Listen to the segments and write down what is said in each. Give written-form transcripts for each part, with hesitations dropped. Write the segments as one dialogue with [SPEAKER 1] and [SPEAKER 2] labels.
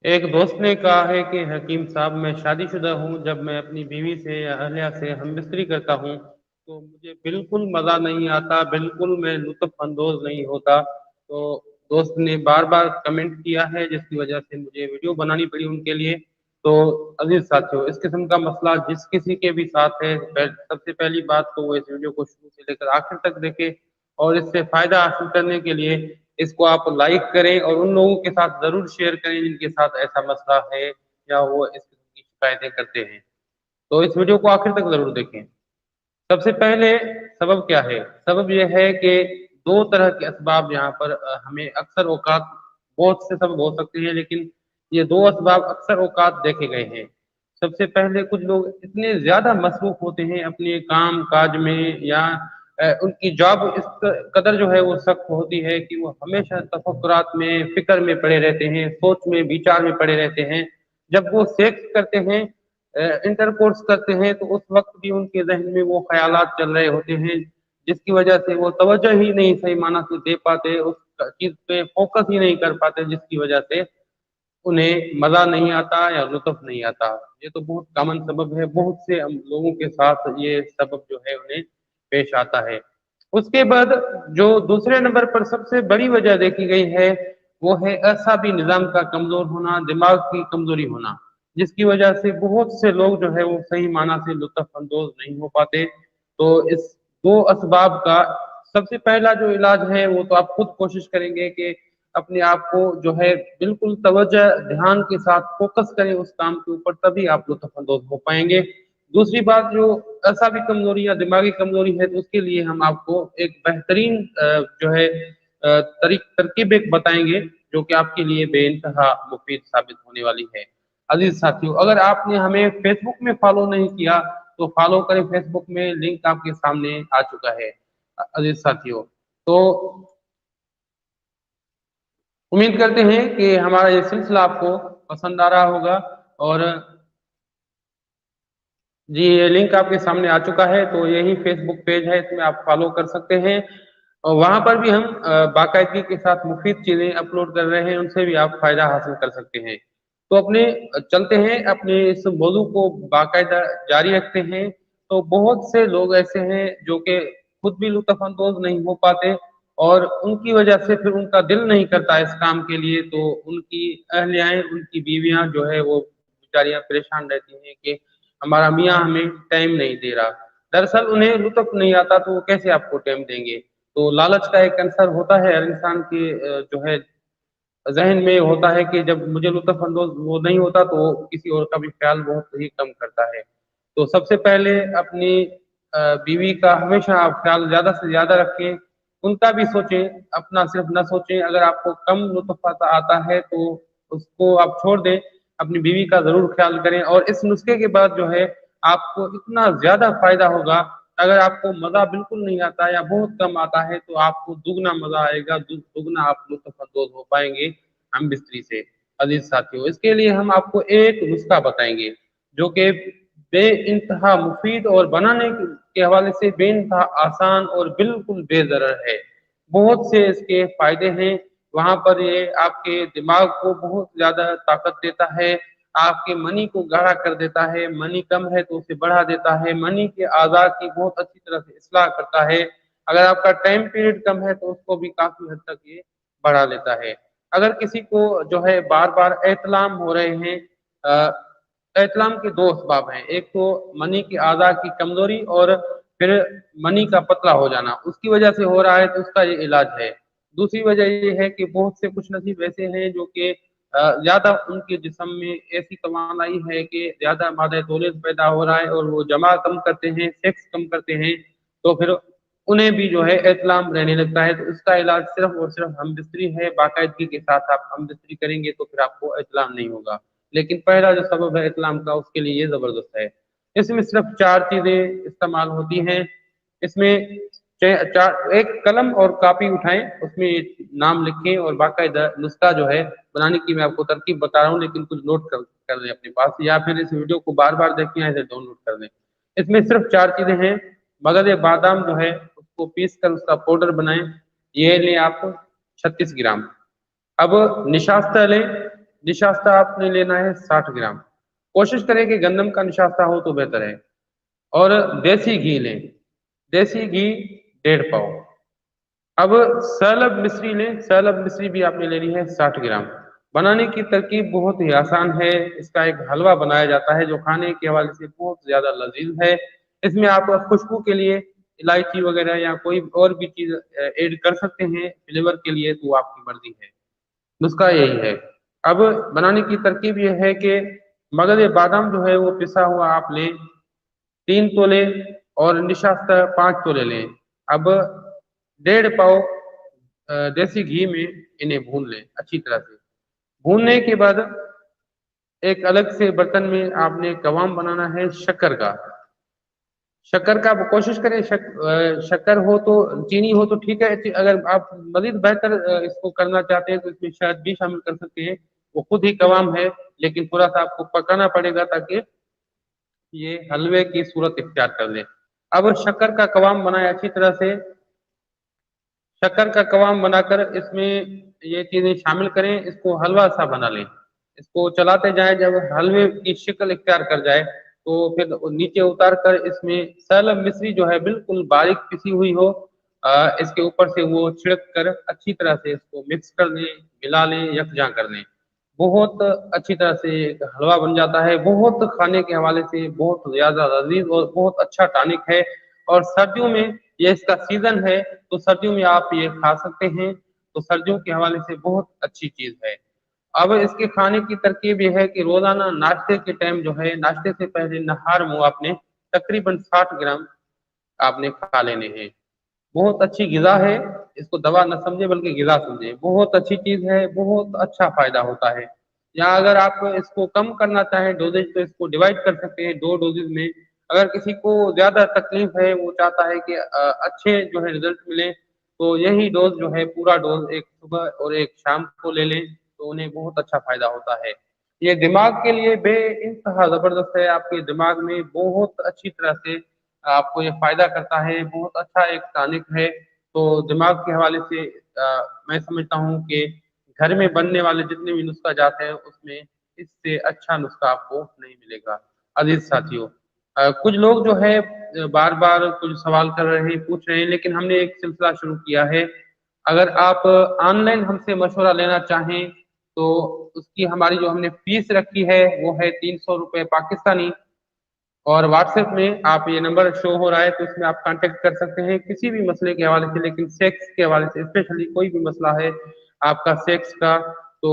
[SPEAKER 1] एक दोस्त ने कहा है कि हकीम साहब, मैं शादीशुदा हूँ। जब मैं अपनी बीवी से या अहलिया से हम बिस्तरी करता हूँ तो मुझे बिल्कुल मज़ा नहीं आता, बिल्कुल मैं लुत्फ अंदोज नहीं होता। तो दोस्त ने बार बार कमेंट किया है, जिसकी वजह से मुझे वीडियो बनानी पड़ी उनके लिए। तो अजीज साथियों, इस किस्म का मसला जिस किसी के भी साथ है, सबसे पहली बात तो वो इस वीडियो को शुरू से लेकर आखिर तक देखे, और इससे फायदा हासिल करने के लिए इसको आप लाइक करें और उन लोगों के साथ जरूर शेयर करें जिनके साथ ऐसा मसला है या वो इस किस्म की शिकायतें करते हैं। तो इस वीडियो को आखिर तक जरूर देखें। सबसे पहले सबब क्या है? सबब यह है कि दो तरह के असबाब यहाँ पर हमें अक्सर औकात, बहुत से सबब हो सकते हैं लेकिन ये दो असबाब अक्सर औकात देखे गए हैं। सबसे पहले कुछ लोग इतने ज्यादा मसरूफ होते हैं अपने काम काज में, या उनकी जॉब इस कदर जो है वो सख्त होती है कि वो हमेशा तफक्कुरात में, फिक्र में पड़े रहते हैं, सोच में, विचार में पड़े रहते हैं। जब वो सेक्स करते हैं, इंटरकोर्स करते हैं, तो उस वक्त भी उनके जहन में वो ख्यालात चल रहे होते हैं, जिसकी वजह से वो तवज्जो ही नहीं सही माना से दे पाते, उस चीज पे फोकस ही नहीं कर पाते, जिसकी वजह से उन्हें मजा नहीं आता या लुत्फ नहीं आता। ये तो बहुत कॉमन सबब है, बहुत से हम लोगों के साथ ये सबब जो है उन्हें पेश आता है। उसके बाद जो दूसरे नंबर पर सबसे बड़ी वजह देखी गई है वो है असाबी निजाम का कमजोर होना, दिमाग की कमजोरी होना, जिसकी वजह से बहुत से लोग जो है वो सही माना से लुत्फ अंदोज नहीं हो पाते। तो इस दो असबाब का सबसे पहला जो इलाज है वो तो आप खुद कोशिश करेंगे कि अपने आप को जो है बिल्कुल तवज्जो ध्यान के साथ फोकस करें उस काम के ऊपर, तभी आप लुत्फ अंदोज हो पाएंगे। दूसरी बात, जो ऐसा भी कमजोरी या दिमागी कमजोरी है, तो उसके लिए हम आपको एक बेहतरीन जो है तरकीब एक बताएंगे जो कि आपके लिए बेइंतहा मुफीद साबित होने वाली है। अजीज साथियों, अगर आपने हमें फेसबुक में फॉलो नहीं किया तो फॉलो करें। फेसबुक में लिंक आपके सामने आ चुका है। अजीज साथियों, तो उम्मीद करते हैं कि हमारा ये सिलसिला आपको पसंद आ रहा होगा। और जी, ये लिंक आपके सामने आ चुका है, तो यही फेसबुक पेज है, इसमें आप फॉलो कर सकते हैं। और वहां पर भी हम बाकायदगी के साथ मुफीद चीजें अपलोड कर रहे हैं, उनसे भी आप फायदा हासिल कर सकते हैं। तो अपने चलते हैं, अपने इस मौजू को बाकायदा जारी रखते हैं। तो बहुत से लोग ऐसे हैं जो कि खुद भी लुत्फ अंदोज नहीं हो पाते, और उनकी वजह से फिर उनका दिल नहीं करता इस काम के लिए, तो उनकी अहलियाएं, उनकी बीवियां जो है वो बेचारियां परेशान रहती हैं कि हमारा मियाँ हमें टाइम नहीं दे रहा। दरअसल उन्हें लुत्फ नहीं आता तो वो कैसे आपको टाइम देंगे? तो लालच का एक अंसर होता है हर इंसान के जो है जहन में होता है कि जब मुझे लुत्फ अंदोज वो नहीं होता तो वो किसी और का भी ख्याल बहुत ही कम करता है। तो सबसे पहले अपनी बीवी का हमेशा आप ख्याल ज्यादा से ज्यादा रखें, उनका भी सोचें, अपना सिर्फ न सोचें। अगर आपको कम लुत्फ आता है तो उसको आप छोड़ दें, अपनी बीवी का जरूर ख्याल करें। और इस नुस्खे के बाद जो है आपको इतना ज्यादा फायदा होगा। अगर आपको मजा बिल्कुल नहीं आता या बहुत कम आता है तो आपको दुगना मजा आएगा, दुगना आप लुत्फ अंदोज हो पाएंगे हम बिस्तरी से। अजीज साथियों, इसके लिए हम आपको एक नुस्खा बताएंगे जो कि बे इंतहा मुफीद और बनाने के हवाले से बे इंतहा आसान और बिल्कुल बेज़रर है। बहुत से इसके फायदे हैं। वहां पर ये आपके दिमाग को बहुत ज्यादा ताकत देता है, आपके मनी को गाढ़ा कर देता है, मनी कम है तो उसे बढ़ा देता है, मनी के आज़ाद की बहुत अच्छी तरह से इस्लाह करता है। अगर आपका टाइम पीरियड कम है तो उसको भी काफी हद तक ये बढ़ा लेता है। अगर किसी को जो है बार बार एतलाम हो रहे हैं, इस्लाम के दो असबाब हैं, एक तो मनी की आज़ा की कमजोरी, और फिर मनी का पतला हो जाना उसकी वजह से हो रहा है, तो उसका ये इलाज है। दूसरी वजह ये है कि बहुत से कुछ नसीब ऐसे हैं जो कि ज्यादा उनके जिस्म में ऐसी तवानाई है कि ज्यादा मादा दौलत पैदा हो रहा है और वो जमा कम करते हैं, सेक्स कम करते हैं, तो फिर उन्हें भी जो है इस्लाम रहने लगता है। तो इसका इलाज सिर्फ और सिर्फ हम बिस्तरी है। बाकायदगी के साथ आप हम बिस्तरी करेंगे तो फिर आपको इस्लाम नहीं होगा। लेकिन पहला जो सबब है इस्लाम का, उसके लिए ये जबरदस्त है। इसमें सिर्फ चार चीजें इस्तेमाल होती हैं। इसमें चार, एक कलम और कापी उठाएं, उसमें नाम लिखें और बाकायदा नुस्खा जो है बनाने की मैं आपको तरकीब बता रहा हूँ, लेकिन कुछ नोट कर लें अपने पास, या फिर इस वीडियो को बार बार देखें या इसे डाउनलोड कर लें। इसमें सिर्फ चार चीजें हैं। मगज बादाम जो है उसको पीस कर उसका पाउडर बनाएं, ये लें आप 36 ग्राम। अब निशास्ता लें निशास्ता आपने लेना है 60 ग्राम। कोशिश करें कि गंदम का निशास्ता हो तो बेहतर है। और देसी घी लें, देसी घी 1.5 पाव। अब सैलब मिश्री लें, सैलब मिश्री भी आपने लेनी है 60 ग्राम। बनाने की तरकीब बहुत ही आसान है। इसका एक हलवा बनाया जाता है जो खाने के हवाले से बहुत ज्यादा लजीज है। इसमें आप खुशबू के लिए इलायची वगैरह या कोई और भी चीज ऐड कर सकते हैं फ्लेवर के लिए, तो आपकी मर्जी है। नुस्खा यही है। अब बनाने की तरकीब यह है कि मगज बादाम जो है वो पिसा हुआ आप लें 3 तोले, और निशास्ता 5 तोले लें। अब 1.5 पाव देसी घी में इन्हें भून लें अच्छी तरह से। भूनने के बाद एक अलग से बर्तन में आपने कवाम बनाना है शक्कर का। शक्कर का कोशिश करें शक्कर हो तो, चीनी हो तो ठीक है। अगर आप मजीद बेहतर इसको करना चाहते हैं तो इसमें शहद भी शामिल कर सकते हैं। वो खुद ही कवाम है, लेकिन थोड़ा सा आपको पकाना पड़ेगा ताकि ये हलवे की सूरत इख्तियार कर ले। अब शक्कर का कवाम बनाए अच्छी तरह से। शक्कर का कवाम बनाकर इसमें ये चीजें शामिल करें, इसको हलवा सा बना लें। इसको चलाते जाएं, जब हलवे की शक्ल इख्तियार कर जाए तो फिर नीचे उतार कर इसमें सैलब मिश्री जो है बिल्कुल बारीक पिसी हुई हो, इसके ऊपर से वो छिड़क कर अच्छी तरह से इसको मिक्स कर लें, मिला लें, यकजा कर लें। बहुत अच्छी तरह से एक हलवा बन जाता है। बहुत खाने के हवाले से बहुत ज्यादा लजीज और बहुत अच्छा टॉनिक है। और सर्दियों में ये इसका सीजन है, तो सर्दियों में आप ये खा सकते हैं। तो सर्दियों के हवाले से बहुत अच्छी चीज है। अब इसके खाने की तरकीब यह है कि रोजाना नाश्ते के टाइम जो है, नाश्ते से पहले नहार मुंह आपने तकरीबन 60 ग्राम आपने खा लेने हैं। बहुत अच्छी गिजा है। इसको दवा न समझे बल्कि गिजा समझे। बहुत अच्छी चीज है, बहुत अच्छा फायदा होता है। या अगर आप इसको कम करना चाहें डोजेज, तो इसको डिवाइड कर सकते हैं 2 डोजेज में। अगर किसी को ज्यादा तकलीफ है, वो चाहता है कि अच्छे जो है रिजल्ट मिले, तो यही डोज जो है पूरा डोज एक सुबह और एक शाम को ले लें, तो उन्हें बहुत अच्छा फायदा होता है। ये दिमाग के लिए बे इंतहा जबरदस्त है। आपके दिमाग में बहुत अच्छी तरह से आपको ये फायदा करता है। बहुत अच्छा एक टॉनिक है। तो दिमाग के हवाले से मैं समझता हूँ कि घर में बनने वाले जितने भी नुस्खा जाते हैं उसमें इससे अच्छा नुस्खा आपको नहीं मिलेगा। अजीज साथियों, कुछ लोग जो है बार बार कुछ सवाल कर रहे हैं, पूछ रहे हैं, लेकिन हमने एक सिलसिला शुरू किया है। अगर आप ऑनलाइन हमसे मशवरा लेना चाहें तो उसकी हमारी जो हमने फीस रखी है वो है 300 रुपये पाकिस्तानी। और व्हाट्सएप में आप ये नंबर शो हो रहा है, तो इसमें आप कांटेक्ट कर सकते हैं किसी भी मसले के हवाले से। लेकिन सेक्स के हवाले से स्पेशली कोई भी मसला है आपका सेक्स का, तो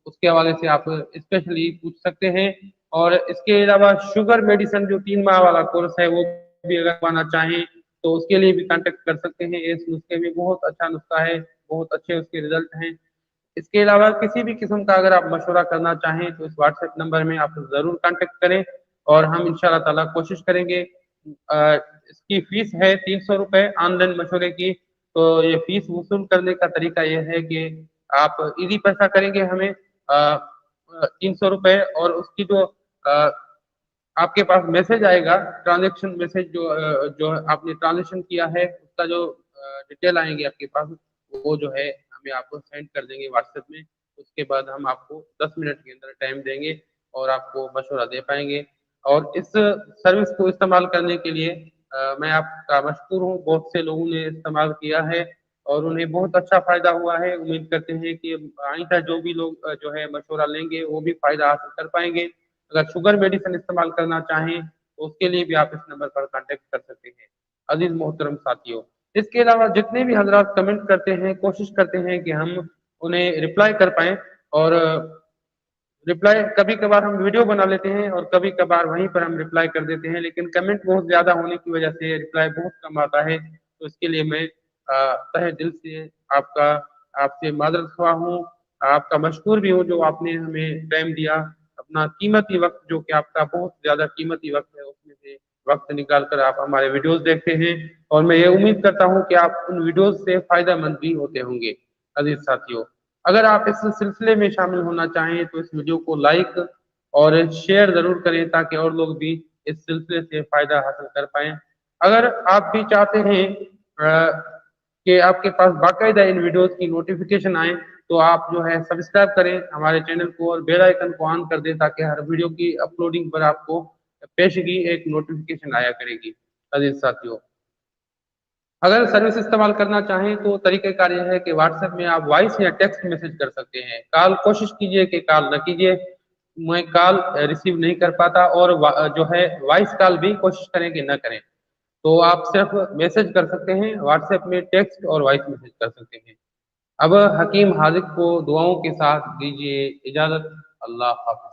[SPEAKER 1] उसके हवाले से आप स्पेशली पूछ सकते हैं। और इसके अलावा शुगर मेडिसिन जो 3 माह वाला कोर्स है वो भी अगर पाना चाहें तो उसके लिए भी कांटेक्ट कर सकते हैं। इस नुस्खे में बहुत अच्छा नुस्खा है, बहुत अच्छे उसके रिजल्ट हैं। इसके अलावा किसी भी किस्म का अगर आप मशवरा करना चाहें तो इस व्हाट्सएप नंबर में आप जरूर कांटेक्ट करें, और हम इंशाल्लाह ताला कोशिश करेंगे। इसकी फीस है 300 रुपये ऑनलाइन मशवरे की। तो ये फीस वसूल करने का तरीका यह है कि आप इजी पैसा करेंगे हमें 300 रुपये, और उसकी जो आपके पास मैसेज आएगा, ट्रांजेक्शन मैसेज जो आपने ट्रांजेक्शन किया है उसका जो डिटेल आएंगे आपके पास, वो जो है हमें आपको सेंड कर देंगे व्हाट्सएप में। उसके बाद हम आपको 10 मिनट के अंदर टाइम देंगे और आपको मशवरा दे पाएंगे। और इस सर्विस को इस्तेमाल करने के लिए मैं आपका मशकूर हूँ। बहुत से लोगों ने इस्तेमाल किया है और उन्हें बहुत अच्छा फायदा हुआ है। उम्मीद करते हैं कि आइंदा जो भी लोग जो है मशवरा लेंगे वो भी फायदा हासिल कर पाएंगे। अगर शुगर मेडिसिन इस्तेमाल करना चाहें तो उसके लिए भी आप इस नंबर पर कांटेक्ट कर सकते हैं। अजीज मोहतरम साथियों, इसके अलावा जितने भी हजरात कमेंट करते हैं, कोशिश करते हैं कि हम उन्हें रिप्लाई कर पाएं। और रिप्लाई कभी कभार हम वीडियो बना लेते हैं और कभी कभार वहीं पर हम रिप्लाई कर देते हैं, लेकिन कमेंट बहुत ज्यादा होने की वजह से रिप्लाई बहुत कम आता है। तो इसके लिए मैं तहे दिल से आपका आपसे माजरत ख्वाह हूँ। आपका मशकूर भी हूँ जो आपने हमें टाइम दिया, अपना कीमती वक्त, जो कि आपका बहुत ज्यादा कीमती वक्त है, उसमें से वक्त निकाल कर आप हमारे वीडियोस देखते हैं। और मैं ये उम्मीद करता हूँ कि आप उन वीडियोस से फायदा मंद भी होते होंगे। अजीज साथियों, अगर आप इस सिलसिले में शामिल होना चाहें तो इस वीडियो को लाइक और शेयर जरूर करें ताकि और लोग भी इस सिलसिले से फायदा हासिल कर पाएं। अगर आप भी चाहते हैं कि आपके पास बाकायदा इन वीडियोस की नोटिफिकेशन आए, तो आप जो है सब्सक्राइब करें हमारे चैनल को और बेल आइकन को ऑन कर दें, ताकि हर वीडियो की अपलोडिंग पर आपको पेशगी एक नोटिफिकेशन आया करेगी। अजीज साथियों, अगर सर्विस इस्तेमाल करना चाहें तो तरीक़ेकार यह है कि व्हाट्सएप में आप वॉइस या टेक्स्ट मैसेज कर सकते हैं। कॉल कोशिश कीजिए कि कॉल न कीजिए, मैं कॉल रिसीव नहीं कर पाता, और जो है वॉइस कॉल भी कोशिश करें कि न करें। तो आप सिर्फ मैसेज कर सकते हैं व्हाट्सएप में, टेक्स्ट और वॉइस मैसेज कर सकते हैं। अब हकीम हाजिक को दुआओं के साथ दीजिए इजाजत। अल्लाह हाफ़िज़।